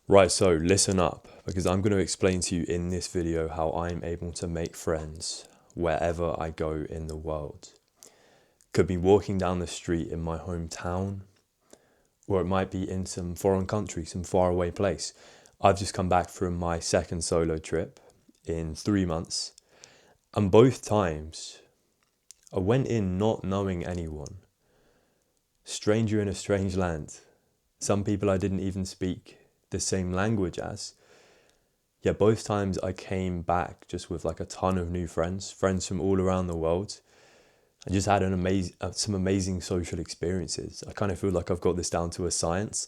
Right, so listen up, because I'm going to explain to you in this video how I'm able to make friends wherever I go in the world. Could be walking down the street in my hometown, or it might be in some foreign country, some faraway place. I've just come back from my second solo trip in 3 months, and both times I went in not knowing anyone. Stranger in a strange land. Some people I didn't even speak the same language as. Yeah, both times I came back just with like a ton of new friends from all around the world. I just had some amazing social experiences. I kind of feel like I've got this down to a science.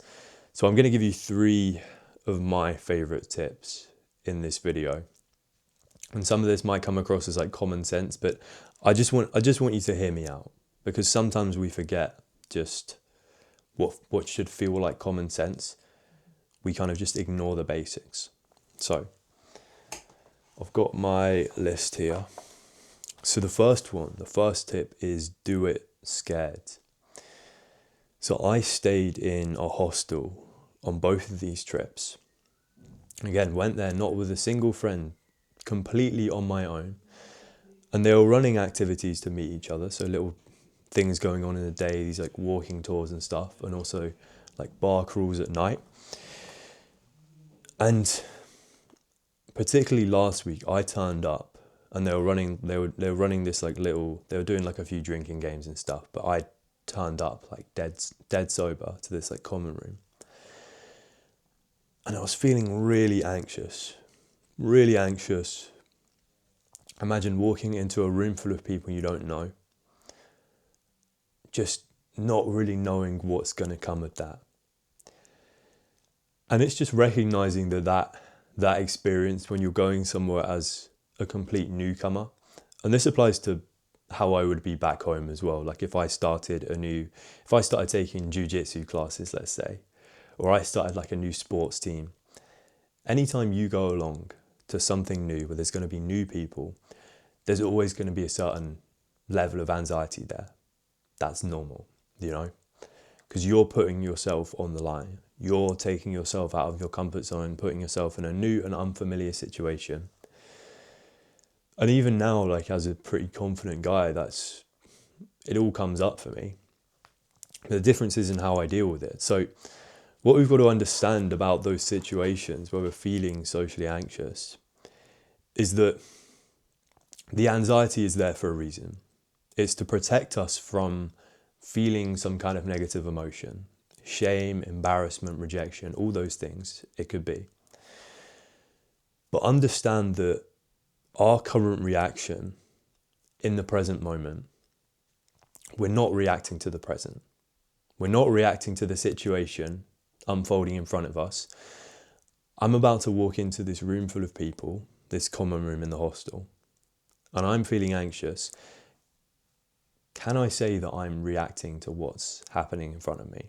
So I'm going to give you 3 of my favorite tips in this video. And some of this might come across as like common sense, but I just want you to hear me out, because sometimes we forget just what should feel like common sense. We kind of just ignore the basics. So I've got my list here. So the first tip is do it scared. So I stayed in a hostel on both of these trips. Again, went there not with a single friend, completely on my own. And they were running activities to meet each other. So little things going on in the day, these like walking tours and stuff, and also like bar crawls at night. And particularly last week, I turned up and they were running this like they were doing like a few drinking games and stuff, but I turned up like dead sober to this like common room. And I was feeling really anxious, really anxious. Imagine walking into a room full of people you don't know, just not really knowing what's going to come of that. And it's just recognizing that experience when you're going somewhere as a complete newcomer. And this applies to how I would be back home as well. Like if I started taking jiu-jitsu classes, let's say, or I started like a new sports team, anytime you go along to something new where there's going to be new people, there's always going to be a certain level of anxiety there. That's normal, because you're putting yourself on the line. You're taking yourself out of your comfort zone, putting yourself in a new and unfamiliar situation. And even now, like as a pretty confident guy, it all comes up for me. The difference is in how I deal with it. So what we've got to understand about those situations where we're feeling socially anxious is that the anxiety is there for a reason. It's to protect us from feeling some kind of negative emotion. Shame, embarrassment, rejection, all those things it could be. But understand that our current reaction in the present moment, we're not reacting to the present. We're not reacting to the situation unfolding in front of us. I'm about to walk into this room full of people, this common room in the hostel, and I'm feeling anxious. Can I say that I'm reacting to what's happening in front of me?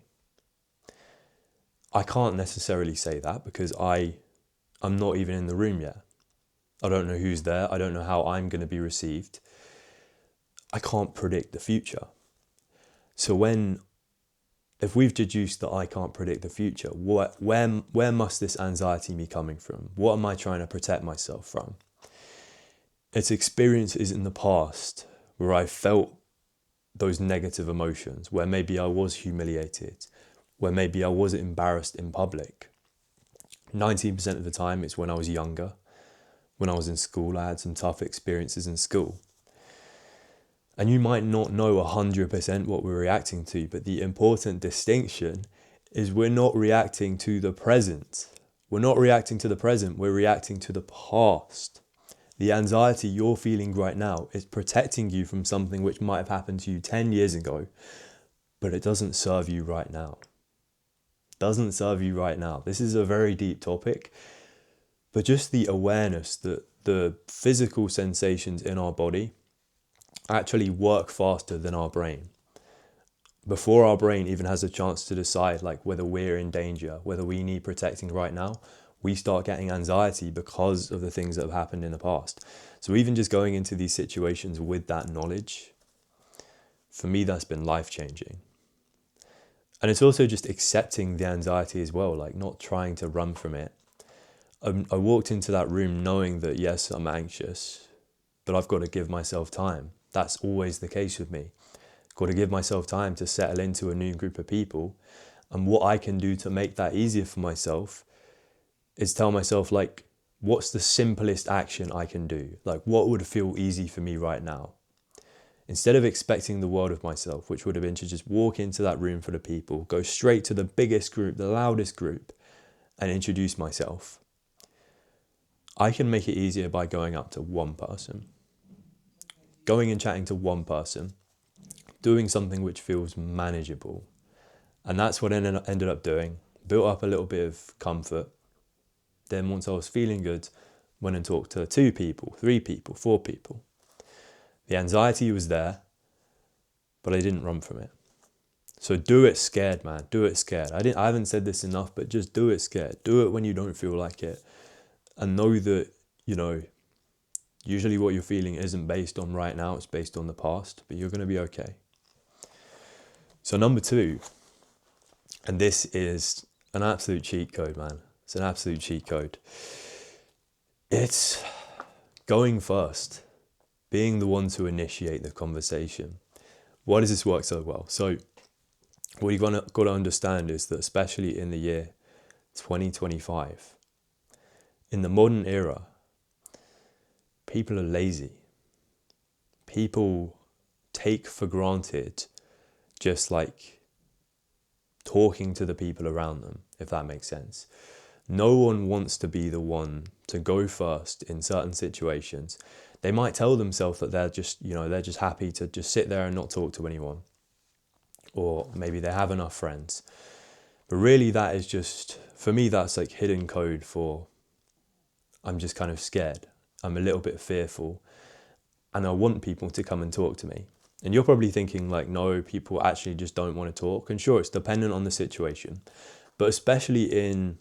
I can't necessarily say that because I'm not even in the room yet. I don't know who's there. I don't know how I'm going to be received. I can't predict the future. So if we've deduced that I can't predict the future, where must this anxiety be coming from? What am I trying to protect myself from? It's experiences in the past where I felt those negative emotions, where maybe I was humiliated, where maybe I was embarrassed in public. 19% of the time it's when I was younger. When I was in school, I had some tough experiences in school. And you might not know 100% what we're reacting to, but the important distinction is we're not reacting to the present. We're not reacting to the present, we're reacting to the past. The anxiety you're feeling right now is protecting you from something which might have happened to you 10 years ago, but it doesn't serve you right now. Doesn't serve you right now. This is a very deep topic, but just the awareness that the physical sensations in our body actually work faster than our brain. Before our brain even has a chance to decide like whether we're in danger, whether we need protecting right now, we start getting anxiety because of the things that have happened in the past. So even just going into these situations with that knowledge, for me, that's been life-changing. And it's also just accepting the anxiety as well, like not trying to run from it. I walked into that room knowing that, yes, I'm anxious, but I've got to give myself time. That's always the case with me. Got to give myself time to settle into a new group of people. And what I can do to make that easier for myself is tell myself, like, what's the simplest action I can do? Like, what would feel easy for me right now? Instead of expecting the world of myself, which would have been to just walk into that room full of people, go straight to the biggest group, the loudest group, and introduce myself, I can make it easier by going up to one person, going and chatting to one person, doing something which feels manageable. And that's what I ended up doing. Built up a little bit of comfort. Then once I was feeling good, went and talked to 2 people, 3 people, 4 people. The anxiety was there, but I didn't run from it. So do it scared, man. Do it scared. I haven't said this enough, but just do it scared. Do it when you don't feel like it. And know that, usually what you're feeling isn't based on right now, it's based on the past, but you're going to be okay. So number 2, and this is an absolute cheat code, man. It's an absolute cheat code. It's going first, being the one to initiate the conversation. Why does this work so well? So what you've got to understand is that, especially in the year 2025, in the modern era, people are lazy. People take for granted just like talking to the people around them, if that makes sense. No one wants to be the one to go first in certain situations. They might tell themselves that they're just happy to just sit there and not talk to anyone. Or maybe they have enough friends. But really that is just, for me, that's like hidden code for, I'm just kind of scared. I'm a little bit fearful. And I want people to come and talk to me. And you're probably thinking like, no, people actually just don't want to talk. And sure, it's dependent on the situation. But especially in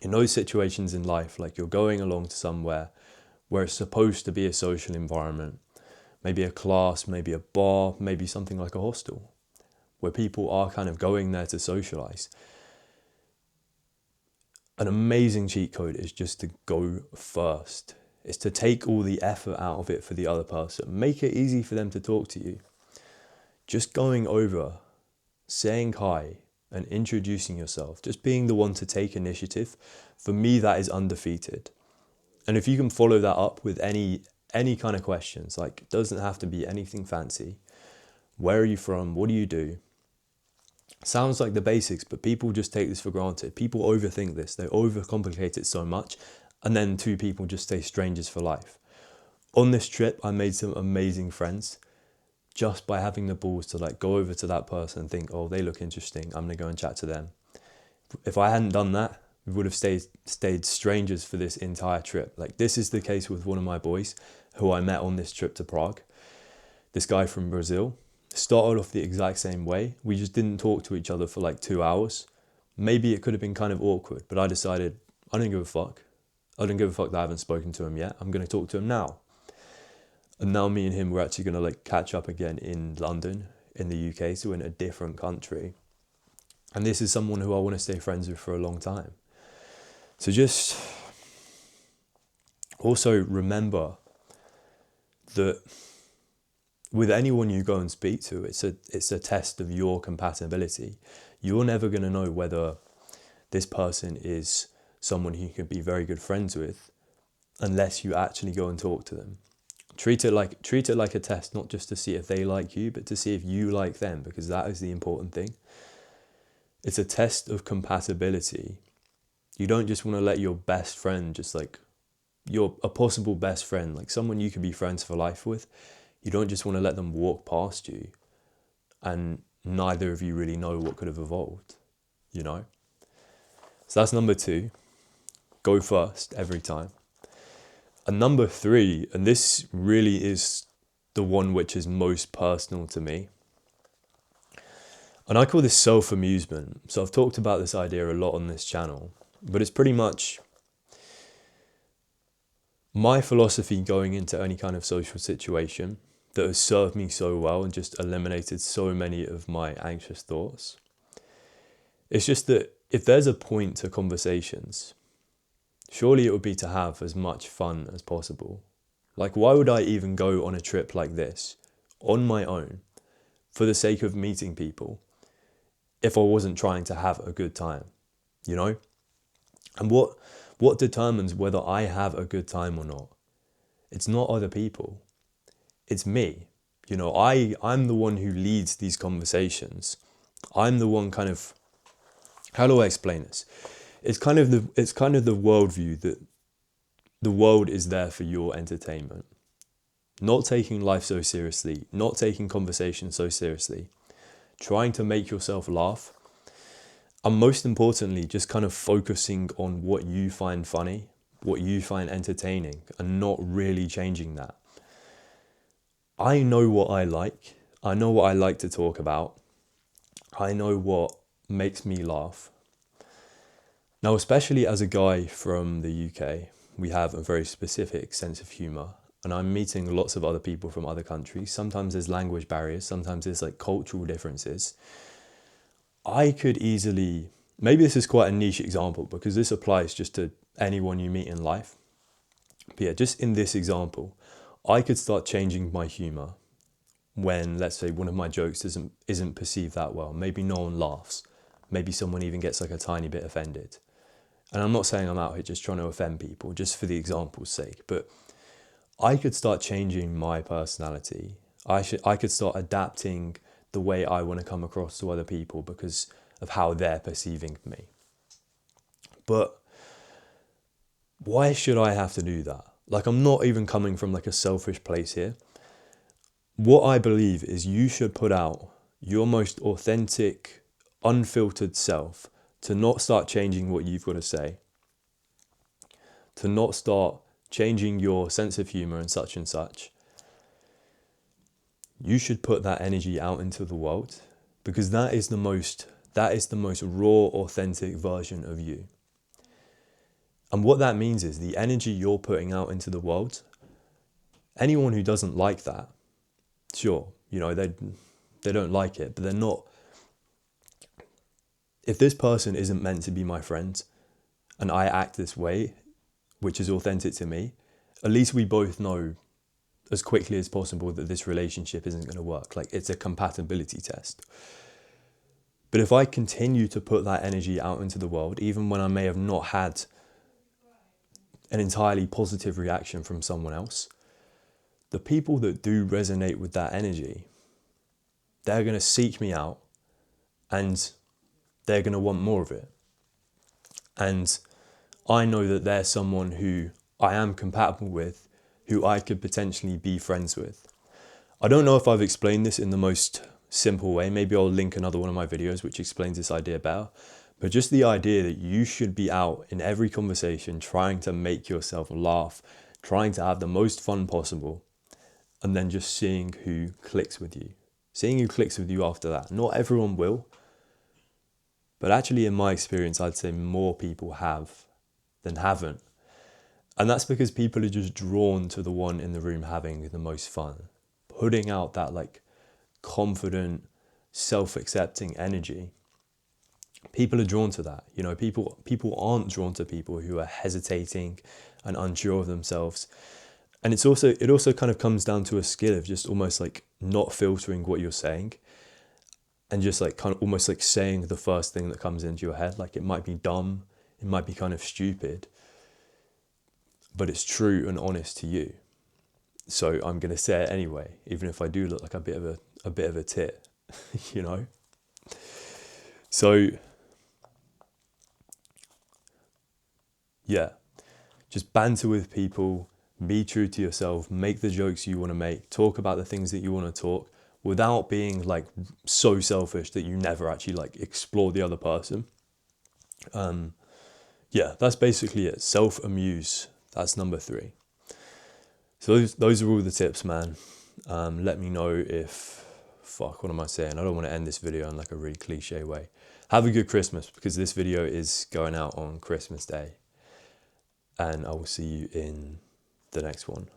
those situations in life, like you're going along to somewhere where it's supposed to be a social environment, maybe a class, maybe a bar, maybe something like a hostel, where people are kind of going there to socialize. An amazing cheat code is just to go first. It's to take all the effort out of it for the other person. Make it easy for them to talk to you. Just going over, saying hi, and introducing yourself, just being the one to take initiative, for me that is undefeated. And if you can follow that up with any kind of questions, like it doesn't have to be anything fancy. Where are you from? What do you do? Sounds like the basics, but people just take this for granted. People overthink this. They overcomplicate it so much. And then 2 people just stay strangers for life. On this trip, I made some amazing friends just by having the balls to like go over to that person and think, oh, they look interesting, I'm gonna go and chat to them. If I hadn't done that, we would have stayed strangers for this entire trip. Like this is the case with one of my boys who I met on this trip to Prague. This guy from Brazil started off the exact same way. We just didn't talk to each other for like 2 hours. Maybe it could have been kind of awkward, but I decided I don't give a fuck. I don't give a fuck that I haven't spoken to him yet. I'm going to talk to him now. And now me and him, we're actually going to like catch up again in London, in the UK, so in a different country. And this is someone who I want to stay friends with for a long time. So just also remember that with anyone you go and speak to, it's a test of your compatibility. You're never going to know whether this person is someone you could be very good friends with unless you actually go and talk to them. Treat it like a test, not just to see if they like you, but to see if you like them, because that is the important thing. It's a test of compatibility. You don't just want to let your best friend, just like a possible best friend, like someone you could be friends for life with, you don't just want to let them walk past you and neither of you really know what could have evolved, So that's number 2. Go first every time. And number 3, and this really is the one which is most personal to me, and I call this self-amusement. So I've talked about this idea a lot on this channel, but it's pretty much my philosophy going into any kind of social situation that has served me so well and just eliminated so many of my anxious thoughts. It's just that if there's a point to conversations, surely it would be to have as much fun as possible. Like, why would I even go on a trip like this on my own for the sake of meeting people if I wasn't trying to have a good time, you know? And what determines whether I have a good time or not? It's not other people. It's me. You know, I'm the one who leads these conversations. I'm the one kind of, how do I explain this? It's kind of the worldview that the world is there for your entertainment. Not taking life so seriously, not taking conversation so seriously, trying to make yourself laugh, and most importantly, just kind of focusing on what you find funny, what you find entertaining, and not really changing that. I know what I like. I know what I like to talk about. I know what makes me laugh. Now, especially as a guy from the UK, we have a very specific sense of humour, and I'm meeting lots of other people from other countries. Sometimes there's language barriers, sometimes there's like cultural differences. I could easily, maybe this is quite a niche example because this applies just to anyone you meet in life. But yeah, just in this example, I could start changing my humour when, let's say, one of my jokes isn't perceived that well. Maybe no one laughs. Maybe someone even gets like a tiny bit offended. And I'm not saying I'm out here just trying to offend people, just for the example's sake, but I could start changing my personality. I could start adapting the way I want to come across to other people because of how they're perceiving me. But why should I have to do that? Like, I'm not even coming from like a selfish place here. What I believe is you should put out your most authentic, unfiltered self, to not start changing what you've got to say, to not start changing your sense of humor and such. You should put that energy out into the world because that is the most raw, authentic version of you. And what that means is the energy you're putting out into the world, anyone who doesn't like that, sure, you know, they don't like it, but they're not. If this person isn't meant to be my friend and I act this way, which is authentic to me, at least we both know as quickly as possible that this relationship isn't going to work. Like, it's a compatibility test. But if I continue to put that energy out into the world, even when I may have not had an entirely positive reaction from someone else, the people that do resonate with that energy, they're going to seek me out and they're going to want more of it. And I know that they're someone who I am compatible with, who I could potentially be friends with. I don't know if I've explained this in the most simple way. Maybe I'll link another one of my videos which explains this idea better. But just the idea that you should be out in every conversation trying to make yourself laugh, trying to have the most fun possible, and then just seeing who clicks with you. Seeing who clicks with you after that. Not everyone will, but actually in my experience, I'd say more people have than haven't. And that's because people are just drawn to the one in the room having the most fun, putting out that like confident, self-accepting energy. People are drawn to that. You know, people aren't drawn to people who are hesitating and unsure of themselves. And it also kind of comes down to a skill of just almost like not filtering what you're saying and just like kind of almost like saying the first thing that comes into your head. Like, it might be dumb, it might be kind of stupid, but it's true and honest to you. So I'm going to say it anyway, even if I do look like a bit of a tit, you know? So yeah, just banter with people, be true to yourself, make the jokes you want to make, talk about the things that you want to talk without being like so selfish that you never actually like explore the other person. Yeah, that's basically it. Self-amuse. That's number 3. So those are all the tips, man. Let me know if, what am I saying? I don't want to end this video in like a really cliche way. Have a good Christmas, because this video is going out on Christmas Day. And I will see you in the next one.